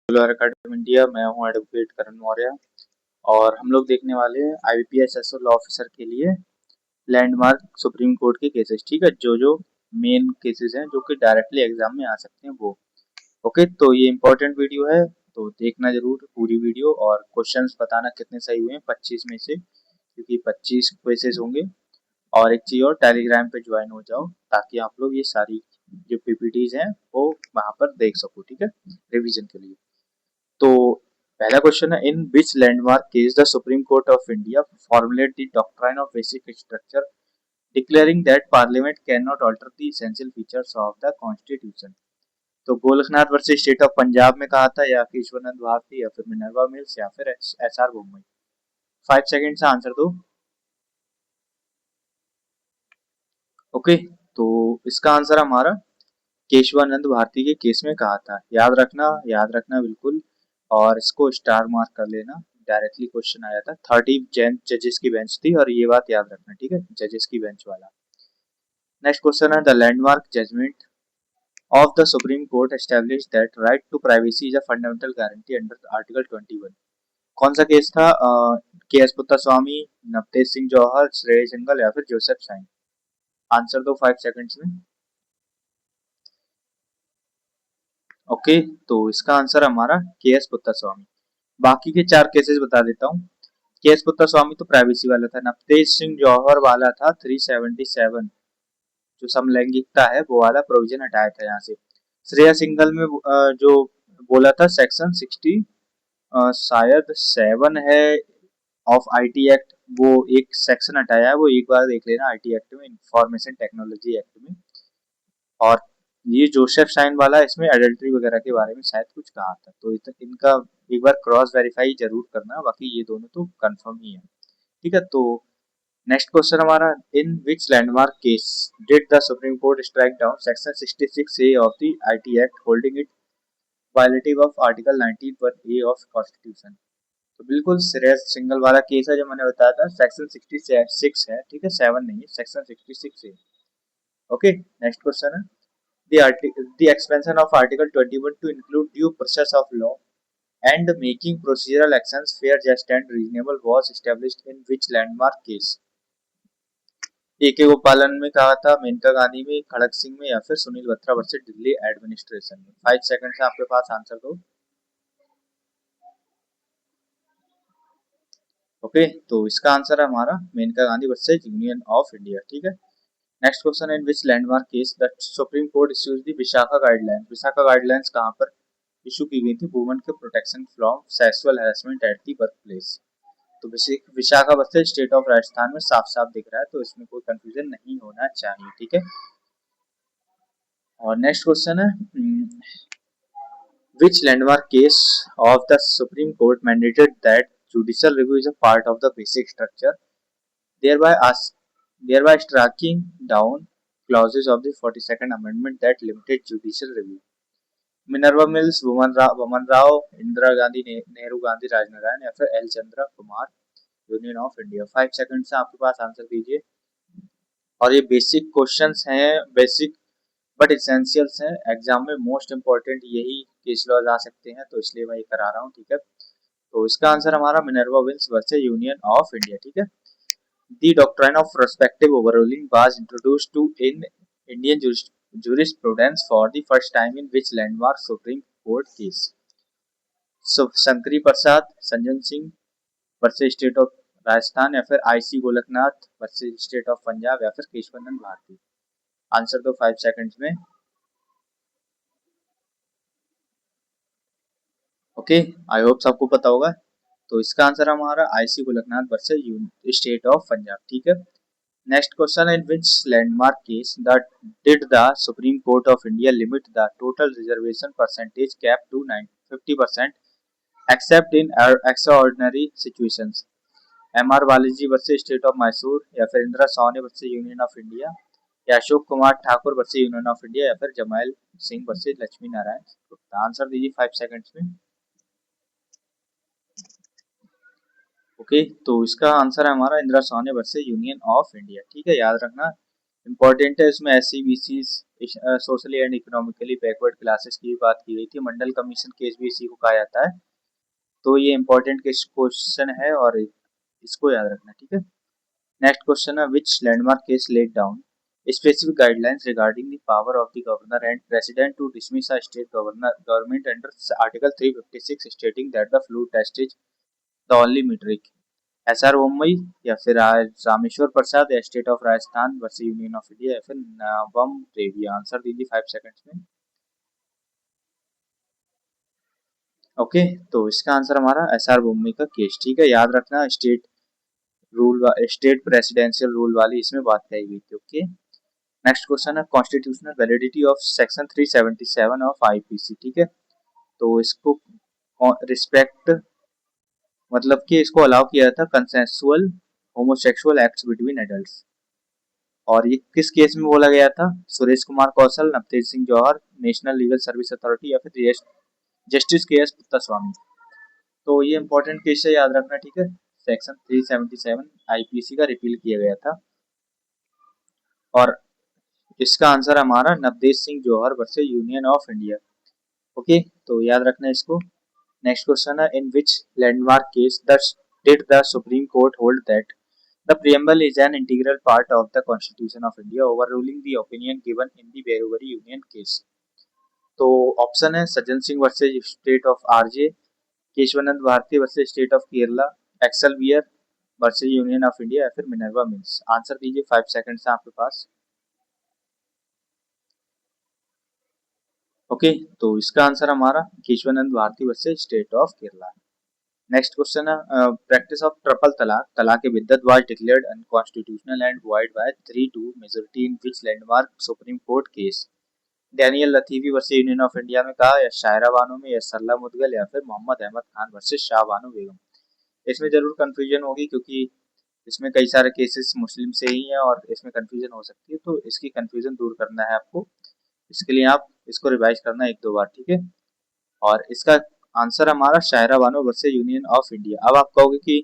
Lawyer academy India. मैं हूं advocate करण मौर्य और हम लोग देखने वाले हैं आईपीएस एसओ लॉ ऑफिसर के लिए लैंडमार्क सुप्रीम कोर्ट के केसेस। ठीक है, जो मेन केसेस हैं जो कि डायरेक्टली एग्जाम में आ सकते हैं वो। ओके, तो ये इंपॉर्टेंट वीडियो है तो देखना जरूर पूरी वीडियो और क्वेश्चंस बताना कितने सही हुए हैं 25 में से, क्योंकि 25 क्वेश्चंस होंगे। और एक चीज और, टेलीग्राम पे ज्वाइन हो जाओ ताकि आप लोग ये सारी जो पीपीटीज हैं वो वहां पर देख सको। ठीक है, रिवीजन के लिए। तो पहला क्वेश्चन है, in which landmark case the Supreme Court of India formulate the doctrine of basic structure declaring that parliament can not alter the essential features of the constitution. तो Golaknath versus state of Punjab में कहा था, या फिर ईश्वरनंद भारती, या फिर Minerva mills, या फिर एस आर बोमई। 5 सेकेंड से आंसर दो। ओके, तो इसका आंसर हमारा केशवानंद भारती के केस में कहा था। याद रखना बिल्कुल, और इसको स्टार मार्क कर लेना। डायरेक्टली क्वेश्चन आया था, 30 जजेस की बेंच थी, और ये बात याद रखना। ठीक है, जजेस की बेंच वाला। नेक्स्ट क्वेश्चन है, the landmark judgment of the Supreme Court establish that right to privacy is a fundamental guarantee under article 21। कौन सा केस था? के एस पुत्तास्वामी, नवतेज सिंह जौहर, श्रेय सिंघल, या फिर जोसेफ साइन। आंसर दो 5 सेकंड्स में। ओके, तो इसका आंसर हमारा के एस पुत्तास्वामी। बाकी के 4 केसेस बता देता हूँ। केएस पुत्तास्वामी तो प्राइवेसी वाला था। नवतेज सिंह जौहर वाला था 377, जो समलैंगिकता है वो वाला प्रोविजन हटाया था यहाँ से। श्रेया सिंघल में जो बोला था सेक्शन 60 शायद 7 है ऑफ आईटी एक्ट, वो एक सेक्शन हटाया है, वो एक बार देख लेना आईटी एक्ट में, इंफॉर्मेशन टेक्नोलॉजी एक्ट में। और ये जोसेफ साइन वाला, इसमें एडल्ट्री वगैरह के बारे में शायद कुछ कहा था, तो इनका एक बार क्रॉस वेरीफाई जरूर करना। बाकी ये दोनों तो कंफर्म ही है। ठीक है, तो नेक्स्ट क्वेश्चन हमारा, in which landmark case did the Supreme Court strike down section 66 A of the IT act holding it violative of article 19 A of constitution. तो बिल्कुल श्रेयस सिंगल वाला केस है जो मैंने बताया था, सेक्शन 66 है। ठीक है, 7 नहीं है, सेक्शन 66 है। ओके, नेक्स्ट क्वेश्चन है, the expansion of Article 21 to include due process of law and making procedural actions fair, just and reasonable was established in which landmark case? AK. Gopalan में कहा था, मेनका गांधी में, खड़क सिंह में, या फिर सुनील बत्रा वर्सेस दिल्ली एडमिनिस्ट्रेशन में। 5 सेकंड से आपके पास आंसर दो। ओके, तो इसका आंसर है हमारा Maneka Gandhi versus union of India. ठीक है, next question, in which landmark case the Supreme Court issues the Vishaka guideline. Vishaka guidelines कहां पर इशू की गई थी? वुमेन के protection from sexual harassment at the work place. तो Vishaka versus state of Rajasthan में साफ साफ दिख रहा है, तो इसमें कोई कंफ्यूजन नहीं होना चाहिए। ठीक है, और नेक्स्ट क्वेश्चन है, which landmark case of the Supreme Court mandated that judicial review is a part of the basic structure, thereby thereby striking down clauses of the 42nd Amendment that limited judicial review? Minerva mills, वमन राव, इंदिरा गांधी, नेहरू गांधी राजनारायण, या फिर L Chandra Kumar, union of India. 5 second से आपके पास answer दीजिए। और ये basic questions हैं, basic but essentials हैं, एग्जाम में मोस्ट इंपॉर्टेंट यही केस लॉज आ सकते हैं, तो इसलिए मैं ये करा रहा हूँ। ठीक है, तो इसका आंसर हमारा Minerva Mills versus union of India. ठीक है, the doctrine of prospective overruling was introduced to in Indian jurisprudence for the first time in which landmark supreme court case? Shankari Prasad, Sanjan Singh versus state of Rajasthan, या फिर IC Golaknath versus state of Punjab, या फिर Keshavananda Bharti. Answer दो 5 seconds में। Okay, I hope सबको पता होगा। तो इसका आंसर हमारा IC Golaknath versus state of Punjab. ठीक है, next question, in which landmark case the did the Supreme Court of India limit the total reservation percentage cap to 50% except in extraordinary situations? M R Balaji versus state of Mysore, या फिर Indira Sawhney versus union of India, या Ashok Kumar Thakur versus union of India, या फिर Jamal Singh versus Lakshmi Narayan Gupta. Answer दीजिए 5 seconds में। Okay, तो इसका answer है हमारा Indira Sawhney versus union of India. ठीक है, याद रखना इम्पोर्टेंट है, इसमें S C B C socially and economically backward classes की भी बात की गई थी। मंडल कमीशन केस भी इसी को कहा जाता है। तो ये इम्पोर्टेंट क्वेश्चन है और इसको याद रखना, ठीक है। नेक्स्ट क्वेश्चन है, which landmark case laid down specific guidelines regarding the power of the governor and president to dismiss a state government under Article 356 stating that the flu test is the only metric? SR Mumbai या फिर रामेश्वर प्रसाद या state of Rajasthan versus union of India या फिर नवम Rebia? Answer दीजिए 5 seconds में। Okay, तो इसका आंसर हमारा SR मुंबई का केस, ठीक है। याद रखना, स्टेट प्रेसिडेंशियल रूल वाली इसमें बात कही गई थी। ओके, नेक्स्ट क्वेश्चन है, constitutional validity of section 377 of IPC, ठीक है। तो इसको रिस्पेक्ट मतलब कि इसको अलाउ किया था consensual homosexual acts between adults. और ये किस केस में बोला गया था? सुरेश कुमार कौशल, नवतेज सिंह जौहर, नेशनल लीगल सर्विस अथॉरिटी या फिर जस्टिस के एस पुत्तास्वामी। तो ये इंपॉर्टेंट केस है, याद रखना, ठीक है। सेक्शन 377 आईपीसी का रिपील किया गया था और इसका आंसर हमारा Navtej Singh Johar versus union of India. Okay, तो याद रखना इसको। नेक्स्ट क्वेश्चन है, in which landmark case did the Supreme Court hold that the preamble is an integral part of the Constitution of India, overruling the opinion given in the Beruveri Union case? तो option है, Sajjan Singh versus state of RJ, Kesavananda Bharati versus state of Kerala, Excel Wear versus union of India या फिर Minerva mills. Answer दीजिए, 5 seconds है आपके पास। Okay, तो इसका answer हमारा Kesavananda Bharati versus state of Kerala. Next question है, practice of triple talaq talaq biddat was declared unconstitutional and void by 3-2 majority in which landmark Supreme Court case? Daniel Latifi versus union of India में कहा, या शायरा बानो में, या सरला मुदगल या फिर मोहम्मद अहमद खान वर्सेस शाह बानो बेगम? इसमें जरूर कंफ्यूजन होगी क्योंकि इसमें कई सारे केसेस मुस्लिम से ही हैं और इसमें कंफ्यूजन हो सकती है, तो इसकी कंफ्यूजन दूर करना है आपको। इसके लिए आप इसको रिवाइज करना 1-2 बार, ठीक है। और इसका आंसर हमारा Shayara Bano versus union of India. अब आप कहोगे कि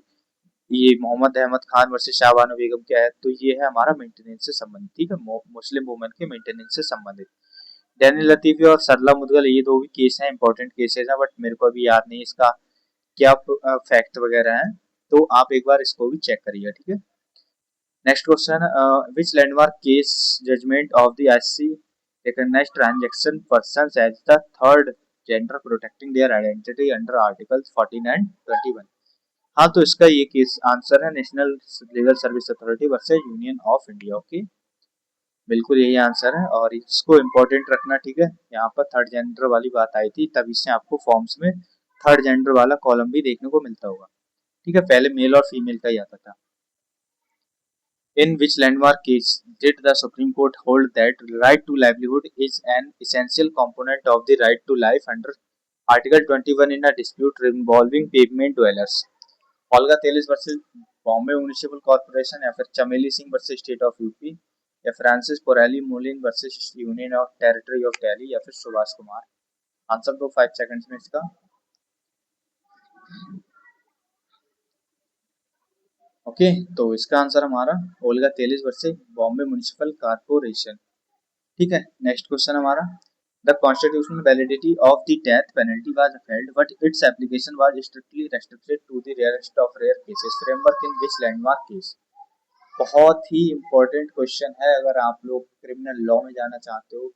ये मोहम्मद अहमद खान वर्सेस शाह बानो बेगम क्या है, तो ये है हमारा मेंटेनेंस से संबंधित, ठीक है, मुस्लिम वुमेन के मेंटेनेंस से संबंधित। डैनियल लतीफी और सरला मुदगल ये दो भी केस हैं, इंपॉर्टेंट केसेस हैं, बट मेरे को अभी याद नहीं इसका क्या फैक्ट वगैरह है, तो आप एक बार इसको भी चेक करिएगा, ठीक है। Next question, which landmark case judgment of the ICC recognised transaction persons as the third gender protecting their identity under articles 14 and 21? हाँ, तो इसका ये केस आंसर है national legal service authority versus union of India. Okay, बिल्कुल यही answer है और इसको इम्पोर्टेंट रखना, ठीक है। यहाँ पर थर्ड जेंडर वाली बात आई थी, तभी से आपको फॉर्म्स में थर्ड जेंडर वाला कॉलम भी देखने को मिलता होगा, ठीक है। पहले मेल और फीमेल का ही आता था। In which landmark case did the Supreme Court hold that right to livelihood is an essential component of the right to life under Article 21 in a dispute involving pavement dwellers? Olga Tellis versus Bombay municipal corporation या फिर Chameli Singh versus state of UP या Francis Coralie Mullin versus union of territory of Delhi या फिर Subhash Kumar? Answer दो 5 seconds में इसका। Okay, तो इसका आंसर हमारा Olga Tellis versus Bombay municipal corporation, ठीक है। नेक्स्ट क्वेश्चन हमारा, the constitutional validity of the death penalty was upheld but its application was strictly restricted to the rarest of rare cases framework in which landmark case? बहुत ही important question है, अगर आप लोग criminal law में जाना चाहते हो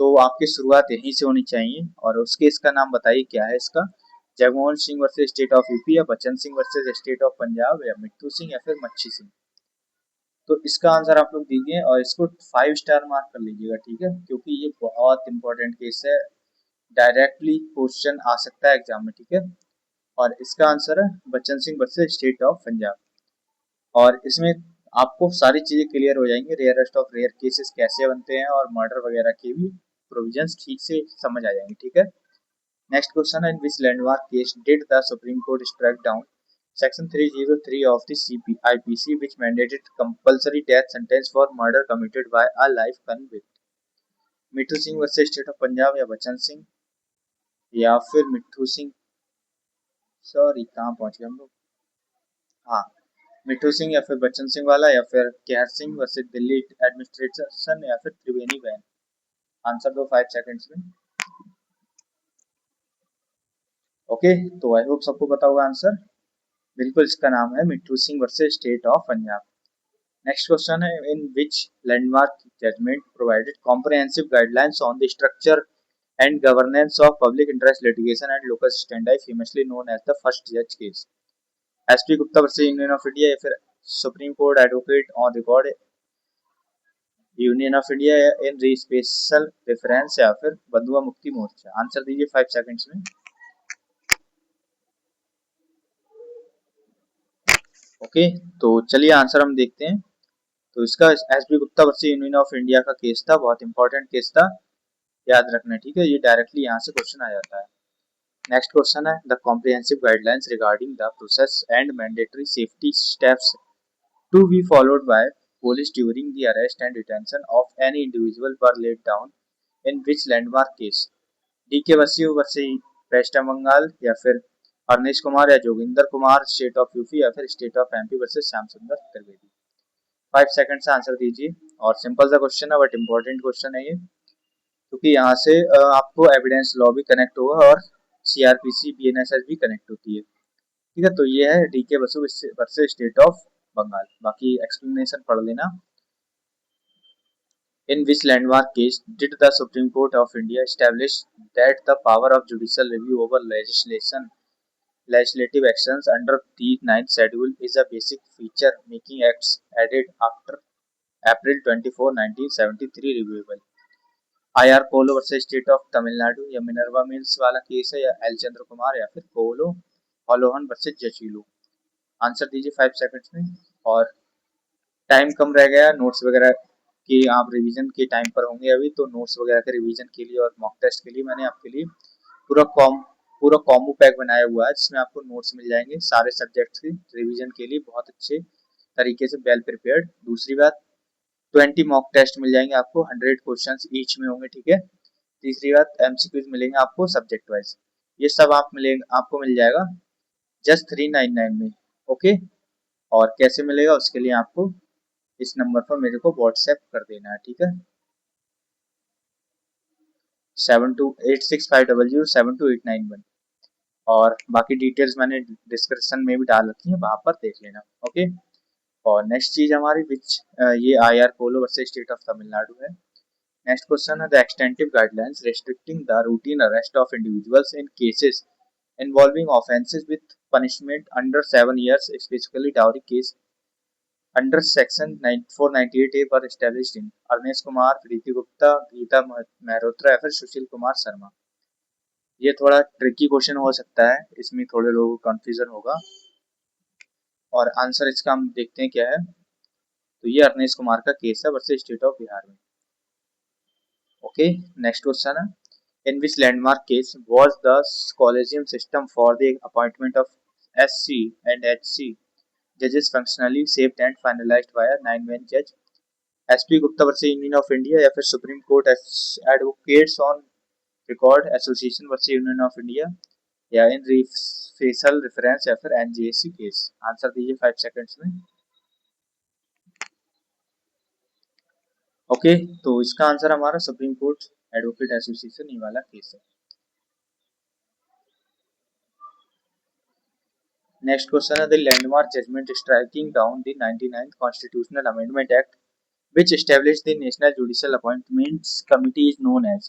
तो आपकी शुरुआत यहीं से होनी चाहिए। और उसके इसका नाम बताइए क्या है इसका? Jagmohan Singh versus state of UP या Bachan Singh versus state of Punjab या मिट्टू सिंह या फिर मच्छी सिंह? तो इसका आंसर आप लोग दीजिए और इसको 5 स्टार मार्क कर लीजिएगा, ठीक है, क्योंकि ये बहुत इंपॉर्टेंट केस है, डायरेक्टली क्वेश्चन आ सकता है एग्जाम में, ठीक है। और इसका आंसर है Bachchan Singh versus state of Punjab. और इसमें आपको सारी चीजें क्लियर हो जाएंगी, रेयरेस्ट ऑफ रेयर केसेस कैसे बनते हैं और मर्डर वगैरह की भी प्रोविजंस ठीक से समझ आ जाएंगे, ठीक है। नेक्स्ट क्वेश्चन है, in which landmark case did the Supreme Court strike down Section 303 of the IPC, which mandated compulsory death sentence for murder committed by a life convict? Mitthu Singh versus state of Punjab या बच्चन सिंह या फिर मिट्ठू Singh, sorry कहाँ पहुंच गए हम लोग, हाँ, मिठू सिंह या फिर बच्चन सिंह वाला या फिर केहर सिंह वर्सेस दिल्ली एडमिनिस्ट्रेशन या फिर त्रिवेणी बैन। आंसर दो 5 सेकंड्स में। ओके, तो आई होप सबको पता होगा आंसर। बिल्कुल, इसका नाम है Mithu Singh versus state of Punjab. Next question है, in which landmark judgement provided comprehensive guidelines on the structure and governance of public interest litigation and locus standi, famously known as the first judge case। SP Gupta versus union of India या फिर supreme court advocate on record union of India in री special reference या फिर बंधुआ Mukti Morcha. Answer दीजिए 5 seconds में। Okay, तो चलिए आंसर हम देखते हैं। तो इसका SP Gupta versus union of India का केस था, बहुत इंपॉर्टेंट केस था, याद रखना, ठीक है, ये डायरेक्टली यहाँ से क्वेश्चन आ जाता है। नेक्स्ट क्वेश्चन है, the comprehensive guidelines regarding the process and mandatory safety steps to be followed by police during the arrest and detention of any individual were laid down in which landmark case? DK Basu versus West Bengal या फिर अवनीश कुमार या Joginder Kumar State of UP या फिर State of MP versus Shyam Sundar Trivedi. 5 second से answer दीजिए। और simple सा question है बट इम्पोर्टेंट क्वेश्चन है ये, क्योंकि यहाँ से आपको एविडेंस लॉ भी कनेक्ट होगा और सीआरपीसी बीएनएसएस भी कनेक्ट होती है, ठीक है। तो ये है DK Basu versus state of Bengal. बाकी एक्सप्लेनेशन पढ़ लेना। In which landmark case did the Supreme Court of India establish that the power of judicial review over legislative actions under the ninth schedule is a basic feature making acts added after April 24, 1973 reviewable? IR कोलो versus state of Tamil Nadu या Minerva mills वाला case है या L चंद्र कुमार या फिर कोलो हॉलोहन versus जचीलू। Answer दीजिए 5 seconds में। और टाइम कम रह गया, नोट्स वगैरह कि आप रिवीजन के टाइम पर होंगे अभी, तो नोट्स वगैरह के रिवीजन के लिए और मॉक टेस्ट के लिए मैंने आपके लिए पूरा कॉम्बो पैक बनाया हुआ है, जिसमें आपको नोट्स मिल जाएंगे सारे सब्जेक्ट्स के रिवीजन के लिए बहुत अच्छे तरीके से वेल प्रिपेयर्ड। दूसरी बात, 20 मॉक टेस्ट मिल जाएंगे आपको, 100 क्वेश्चन ईच में होंगे, ठीक है। तीसरी बात, एमसीक्यूज मिलेंगे आपको सब्जेक्ट वाइज। ये सब आपको मिल जाएगा जस्ट 399 में। ओके, और कैसे मिलेगा उसके लिए आपको इस नंबर पर मेरे को व्हाट्सएप कर देना है, ठीक है। 728650072891। और बाकी डिटेल्स मैंने डिस्क्रिप्शन में भी डाल रखी है, वहां पर देख लेना। ओके, और नेक्स्ट चीज हमारी विच ये IR polo versus state of Tamil Nadu है। नेक्स्ट क्वेश्चन है, the एक्सटेंटिव guidelines restricting the routine arrest of individuals in cases involving offenses with punishment under 7 years, specifically dowry case, under section 498A पर established in Awanish Kumar, प्रीति गुप्ता, गीता मेहरोत्रा या फिर सुशील कुमार शर्मा। ये थोड़ा tricky question हो सकता है, इसमें थोड़े लोगों को कंफ्यूजन होगा, और आंसर इसका हम देखते हैं क्या है। तो ये अवनीश कुमार का केस है वर्सेस स्टेट ऑफ बिहार में। ओके, नेक्स्ट क्वेश्चन है, in which landmark case was the collegium system for the appointment of SC and HC judges functionally shaped and finalized by a 9-man judge? SP Gupta versus union of India या फिर supreme court advocates on record association versus union of India या इन facial reference या फिर एनजीएसी case. Answer दीजिए 5 seconds में। Okay, तो इसका answer हमारा सुप्रीम कोर्ट एडवोकेट एसोसिएशन ये वाला केस है। नेक्स्ट क्वेश्चन है, the landmark judgment striking down the 99th constitutional amendment act which established the National Judicial Appointments Committee is known as।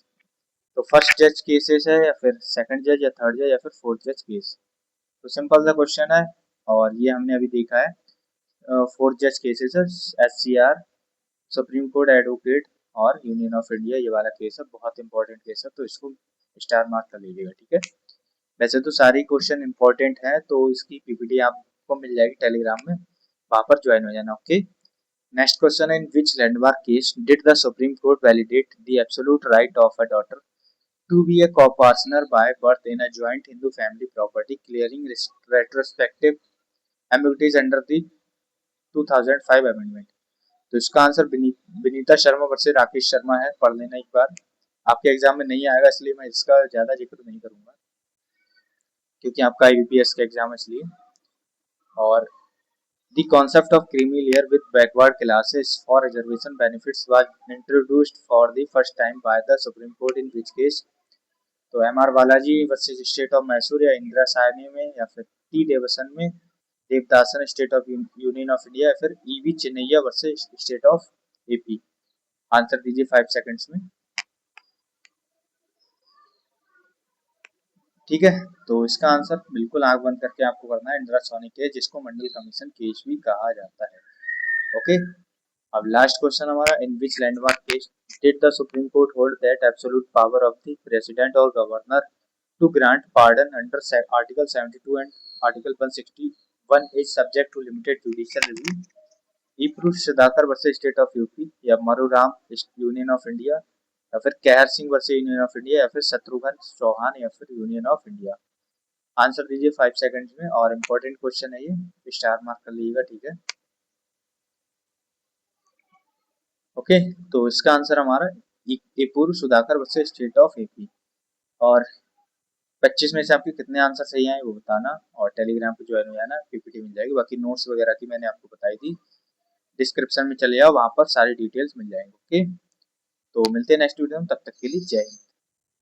तो फर्स्ट जज केसेस है या फिर सेकंड जज या थर्ड जज या फिर फोर्थ जज केस। तो सिंपल सा क्वेश्चन है, और ये हमने अभी देखा है। फोर्थ जज केसेस है, एससीआर, सुप्रीम कोर्ट एडवोकेट और यूनियन ऑफ इंडिया, ये वाला केस है, बहुत इंपॉर्टेंट केस है, तो इसको स्टार मार्क कर लीजिएगा, ठीक है। वैसे तो सारी क्वेश्चन इंपॉर्टेंट है, तो इसकी पीपीटी आपको मिल जाएगी टेलीग्राम में, वहां पर ज्वाइन हो जाना। ओके, नेक्स्ट क्वेश्चन है, in which landmark case did the Supreme Court validate the absolute right of a daughter to be a co-partner by birth in a joint Hindu family property, clearing retrospective ambiguities under the 2005 amendment? तो इसका answer Vinita Sharma versus Rakesh Sharma है, पढ़ लेना एक बार, आपके exam में नहीं आएगा इसलिए मैं इसका ज्यादा जिक्र नहीं करूंगा, क्योंकि आपका आईबीपीएस का एग्जाम है इसलिए। और The concept of creamy layer with backward classes for reservation benefits was introduced for the first time by the Supreme Court in which case? तो M R Balaji versus state of Mysore या इंदिरा साहनी में या फिर T Devasan में, Devadasan State of Union of India या फिर EV Chinnaiah versus state of AP. Answer दीजिए 5 seconds में। ठीक है, तो इसका आंसर बिल्कुल आंख बंद करके आपको करना है, इंदिरा सोनी केस, जिसको मंडल कमीशन केस भी कहा जाता है। ओके, अब लास्ट क्वेश्चन हमारा, in which landmark case did the Supreme Court hold that absolute power of the president और governor to grant pardon under article 72 and article 161 is subject to limited judicial review? E proof Sudhakar versus state of UP या मरुराम union of India या फिर कहर Singh versus union of India या फिर शत्रुघ्न चौहान या फिर union of India? Answer दीजिए 5 seconds में, और इम्पोर्टेंट क्वेश्चन है ये, स्टार मार्क कर लीजिएगा। ठीक है, ओके, तो इसका आंसर हमारा ए पूर्व Sudhakar versus state of AP. और 25 में से आपके कितने आंसर सही आए वो बताना, और टेलीग्राम पे ज्वाइन हो जाना, पीपीटी मिल जाएगी। बाकी नोट्स वगैरह की मैंने आपको बताई थी, डिस्क्रिप्शन में चले जाओ, वहां पर सारी डिटेल्स मिल जाएंगे। ओके, तो मिलते हैं नेक्स्ट वीडियो में, तब तक के लिए जय हिंद।